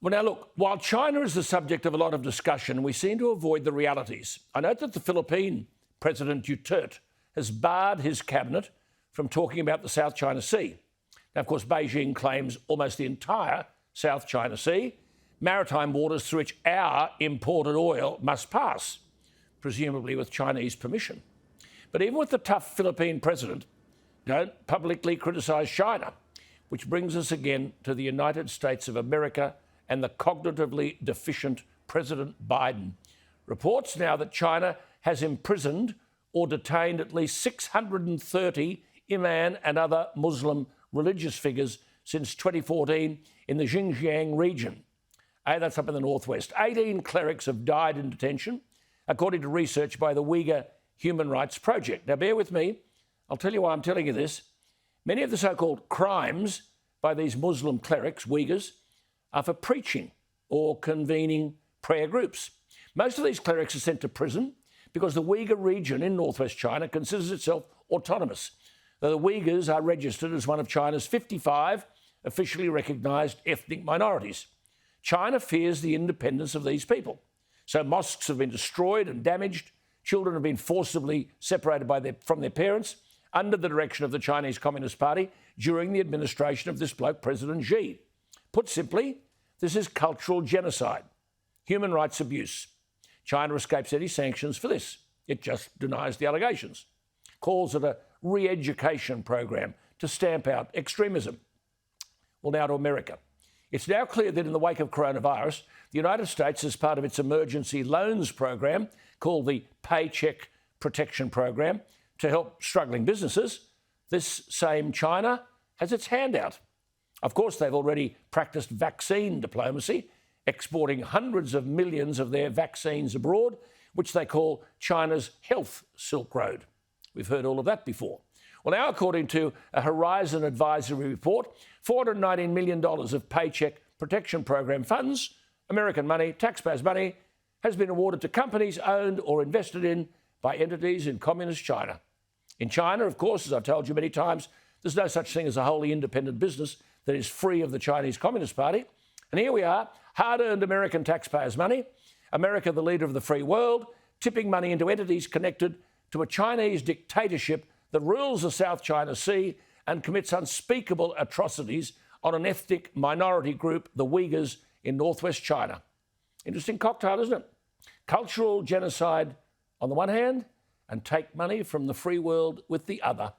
Well, now look, while China is the subject of a lot of discussion, we seem to avoid the realities. I note that the Philippine President Duterte has barred his cabinet from talking about the South China Sea. Now, of course, Beijing claims almost the entire South China Sea, maritime waters through which our imported oil must pass, presumably with Chinese permission. But even with the tough Philippine president, don't publicly criticise China, which brings us again to the United States of America and the cognitively deficient President Biden. Reports now that China has imprisoned or detained at least 630 Imam and other Muslim religious figures since 2014 in the Xinjiang region. That's up in the northwest. 18 clerics have died in detention, according to research by the Uyghur Human Rights Project. Now, bear with me. I'll tell you why I'm telling you this. Many of the so-called crimes by these Muslim clerics, Uyghurs, are for preaching or convening prayer groups. Most of these clerics are sent to prison because the Uyghur region in northwest China considers itself autonomous, though the Uyghurs are registered as one of China's 55 officially recognised ethnic minorities. China fears the independence of these people. So mosques have been destroyed and damaged. Children have been forcibly separated from their parents under the direction of the Chinese Communist Party during the administration of this bloke, President Xi. Put simply, this is cultural genocide, human rights abuse. China escapes any sanctions for this. It just denies the allegations, calls it a re-education program to stamp out extremism. Well, now to America. It's now clear that in the wake of coronavirus, the United States, as part of its emergency loans program called the Paycheck Protection Program to help struggling businesses, this same China has its hand out. Of course, they've already practiced vaccine diplomacy, exporting hundreds of millions of their vaccines abroad, which they call China's Health Silk Road. We've heard all of that before. Well, now, according to a Horizon Advisory report, $419 million of Paycheck Protection Program funds, American money, taxpayers' money, has been awarded to companies owned or invested in by entities in communist China. In China, of course, as I've told you many times, there's no such thing as a wholly independent business that is free of the Chinese Communist Party. And here we are, hard-earned American taxpayers' money, America, the leader of the free world, tipping money into entities connected to a Chinese dictatorship that rules the South China Sea and commits unspeakable atrocities on an ethnic minority group, the Uyghurs, in northwest China. Interesting cocktail, isn't it? Cultural genocide on the one hand, and take money from the free world with the other.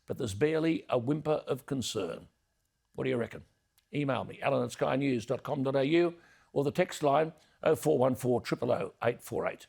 But there's barely a whimper of concern. What do you reckon? Email me, alan@skynews.com.au, or the text line 0414 000 848.